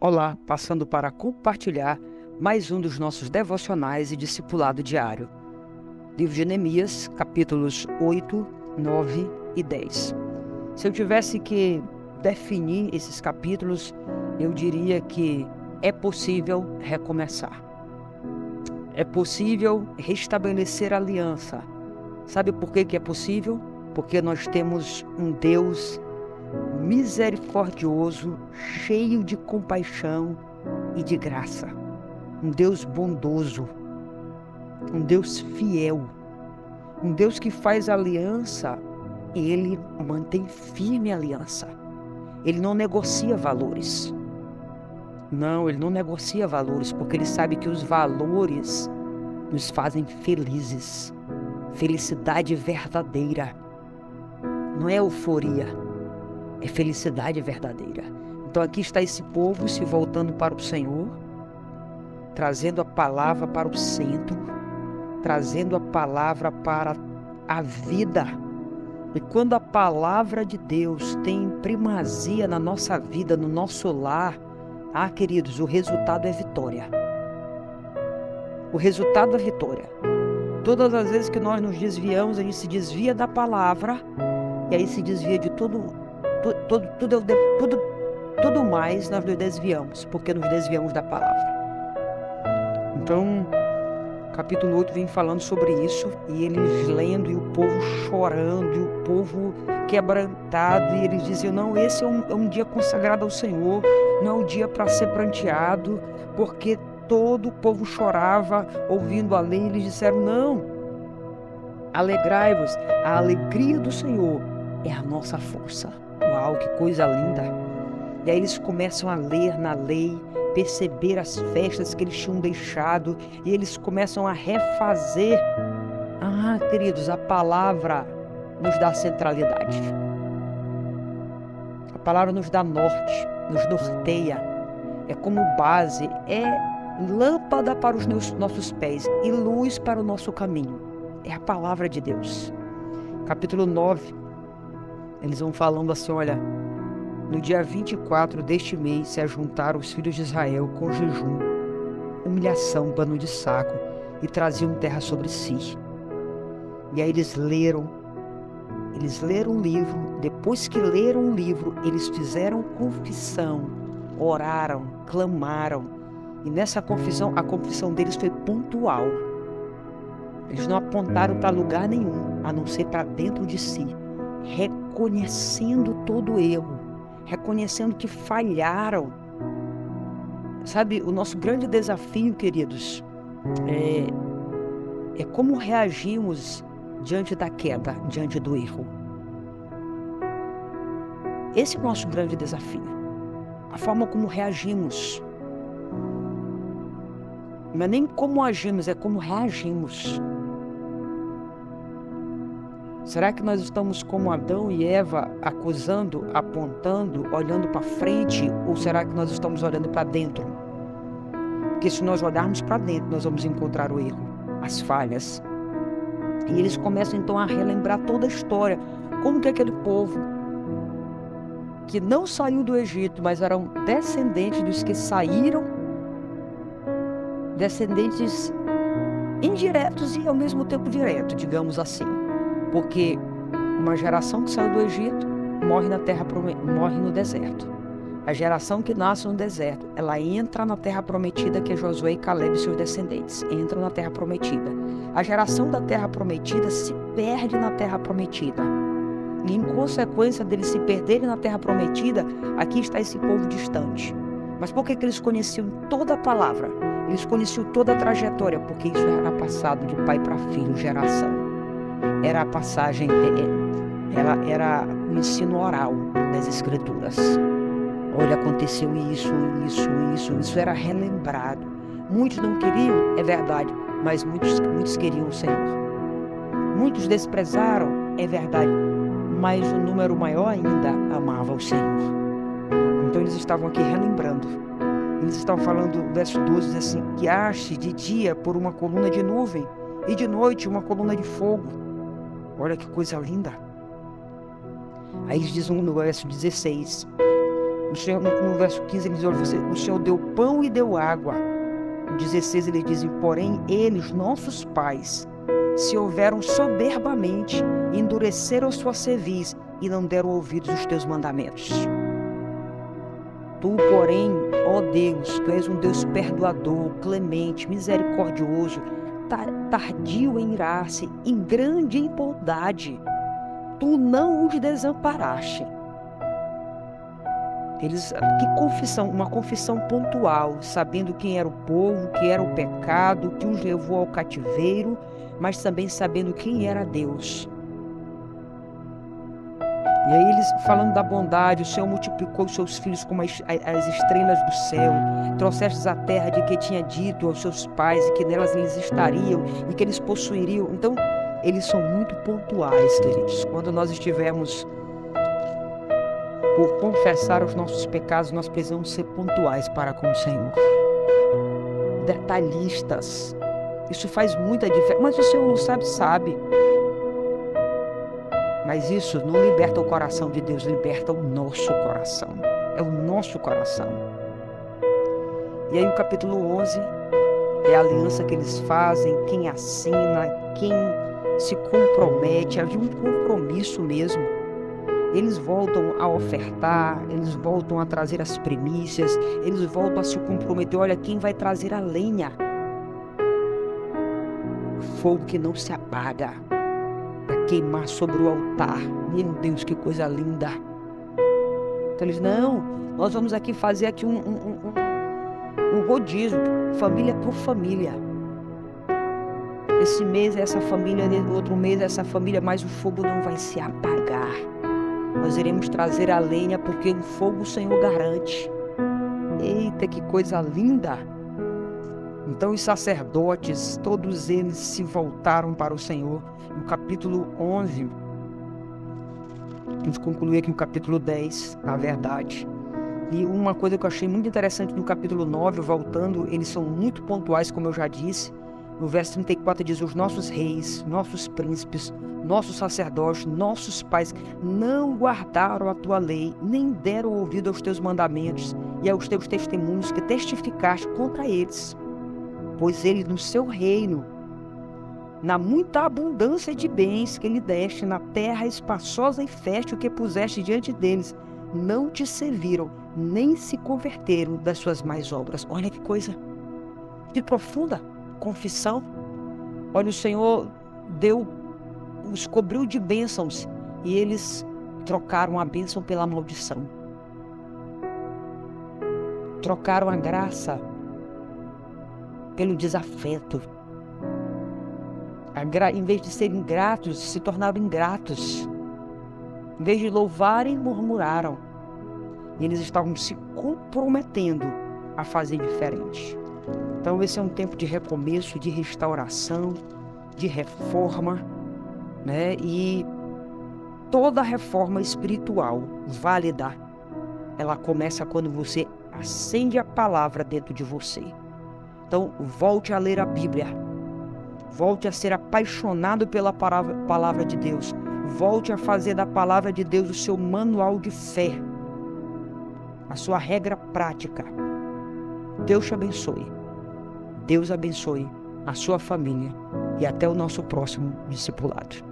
Olá, passando para compartilhar mais um dos nossos devocionais e discipulado diário. Livro de Neemias, capítulos 8, 9 e 10. Se eu tivesse que definir esses capítulos, eu diria que é possível recomeçar. É possível restabelecer a aliança. Sabe por que é possível? Porque nós temos um Deus misericordioso, cheio de compaixão e de graça. Um Deus bondoso, um Deus fiel, um Deus que faz aliança, ele mantém firme a aliança. Ele não negocia valores. Não, ele não negocia valores, porque ele sabe que os valores nos fazem felizes. Felicidade verdadeira. Não é euforia, é felicidade verdadeira. Então aqui está esse povo se voltando para o Senhor, trazendo a palavra para o centro, trazendo a palavra para a vida. E quando a palavra de Deus tem primazia na nossa vida, no nosso lar, queridos, o resultado é vitória. O resultado é vitória. Todas as vezes que nós nos desviamos, a gente se desvia da palavra, e aí se desvia de tudo mais, nós nos desviamos, porque nos desviamos da palavra. Então, capítulo 8 vem falando sobre isso, e eles lendo, e o povo chorando, e o povo quebrantado, e eles diziam, não, esse é um dia consagrado ao Senhor, não é um dia para ser pranteado, porque todo o povo chorava ouvindo a lei. Eles disseram, não, alegrai-vos, a alegria do Senhor é a nossa força. Uau, que coisa linda! E aí eles começam a ler na lei, perceber as festas que eles tinham deixado, e eles começam a refazer. Queridos, a palavra nos dá centralidade. A palavra nos dá norte, nos norteia. É como base, é lâmpada para os nossos pés e luz para o nosso caminho. É a palavra de Deus. Capítulo 9, eles vão falando assim, olha, no dia 24 deste mês se ajuntaram os filhos de Israel com jejum, humilhação, pano de saco, e traziam terra sobre si. E aí eles leram o livro. Depois que leram o livro, eles fizeram confissão, oraram, clamaram. E nessa confissão, a confissão deles foi pontual. Eles não apontaram para lugar nenhum, a não ser para dentro de si, reconhecendo todo o erro, reconhecendo que falharam. Sabe, o nosso grande desafio, queridos, é como reagimos diante da queda, diante do erro. Esse é o nosso grande desafio. A forma como reagimos. Não é nem como agimos, é como reagimos. Será que nós estamos como Adão e Eva, acusando, apontando, olhando para frente? Ou será que nós estamos olhando para dentro? Porque se nós olharmos para dentro, nós vamos encontrar o erro, as falhas. E eles começam então a relembrar toda a história. Como que aquele povo, que não saiu do Egito, mas eram descendentes dos que saíram, descendentes indiretos e ao mesmo tempo direto, digamos assim. Porque uma geração que saiu do Egito morre morre no deserto. A geração que nasce no deserto, ela entra na terra prometida, que é Josué e Caleb e seus descendentes. Entram na terra prometida. A geração da terra prometida se perde na terra prometida. E em consequência deles se perderem na terra prometida, aqui está esse povo distante. Mas por que eles conheciam toda a palavra? Eles conheciam toda a trajetória, porque isso era passado de pai para filho, geração. Era a passagem, era o ensino oral das Escrituras. Olha, aconteceu isso era relembrado. Muitos não queriam, é verdade, mas muitos queriam o Senhor. Muitos desprezaram, é verdade, mas o número maior ainda amava o Senhor. Então eles estavam aqui relembrando. Eles estavam falando, verso 12, diz assim, guiaste de dia por uma coluna de nuvem, e de noite uma coluna de fogo. Olha que coisa linda. Aí eles dizem no verso 16, O Senhor, no verso 15, ele diz, olha, o Senhor deu pão e deu água. No 16 ele diz, porém eles, nossos pais, se houveram soberbamente, endureceram sua cerviz e não deram ouvidos aos teus mandamentos. Tu, porém, ó Deus, tu és um Deus perdoador, clemente, misericordioso, tardio em irar-se, em grande em bondade. Tu não os desamparaste. Que confissão, uma confissão pontual, sabendo quem era o povo, que era o pecado, que os levou ao cativeiro, mas também sabendo quem era Deus. E aí eles falando da bondade, o Senhor multiplicou os seus filhos como as estrelas do céu, trouxestes a terra de que tinha dito aos seus pais, e que nelas eles estariam, e que eles possuiriam. Então, eles são muito pontuais, queridos. Quando nós estivermos por confessar os nossos pecados, nós precisamos ser pontuais para com o Senhor. Detalhistas. Isso faz muita diferença. Mas o Senhor não sabe. Mas isso não liberta o coração de Deus, liberta o nosso coração. É o nosso coração. E aí o capítulo 11 é a aliança que eles fazem, quem assina, quem se compromete, havia um compromisso mesmo. Eles voltam a ofertar, eles voltam a trazer as primícias, eles voltam a se comprometer. Olha, quem vai trazer a lenha? Fogo que não se apaga, para queimar sobre o altar. Meu Deus, que coisa linda. Então eles, não, nós vamos aqui fazer aqui um rodízio, família por família. Esse mês é essa família, outro mês é essa família, mas o fogo não vai se apagar. Nós iremos trazer a lenha, porque o fogo o Senhor garante. Eita, que coisa linda! Então os sacerdotes, todos eles se voltaram para o Senhor. No capítulo 11, vamos concluir aqui no capítulo 10, na verdade. E uma coisa que eu achei muito interessante no capítulo 9, voltando, eles são muito pontuais, como eu já disse. No verso 34 diz, os nossos reis, nossos príncipes, nossos sacerdotes, nossos pais não guardaram a tua lei, nem deram ouvido aos teus mandamentos e aos teus testemunhos que testificaste contra eles. Pois eles no seu reino, na muita abundância de bens que lhe deste, na terra espaçosa e fértil que puseste diante deles, não te serviram, nem se converteram das suas más obras. Olha que coisa, que profunda confissão. Olha, o Senhor os cobriu de bênçãos e eles trocaram a bênção pela maldição. Trocaram a graça pelo desafeto. Em vez de serem gratos, se tornaram ingratos. Em vez de louvarem, murmuraram. E eles estavam se comprometendo a fazer diferente. Então esse é um tempo de recomeço, de restauração, de reforma, né? E toda reforma espiritual válida, ela começa quando você acende a palavra dentro de você. Então volte a ler a Bíblia, volte a ser apaixonado pela palavra de Deus, volte a fazer da palavra de Deus o seu manual de fé, a sua regra prática. Deus te abençoe. Deus abençoe a sua família e até o nosso próximo discipulado.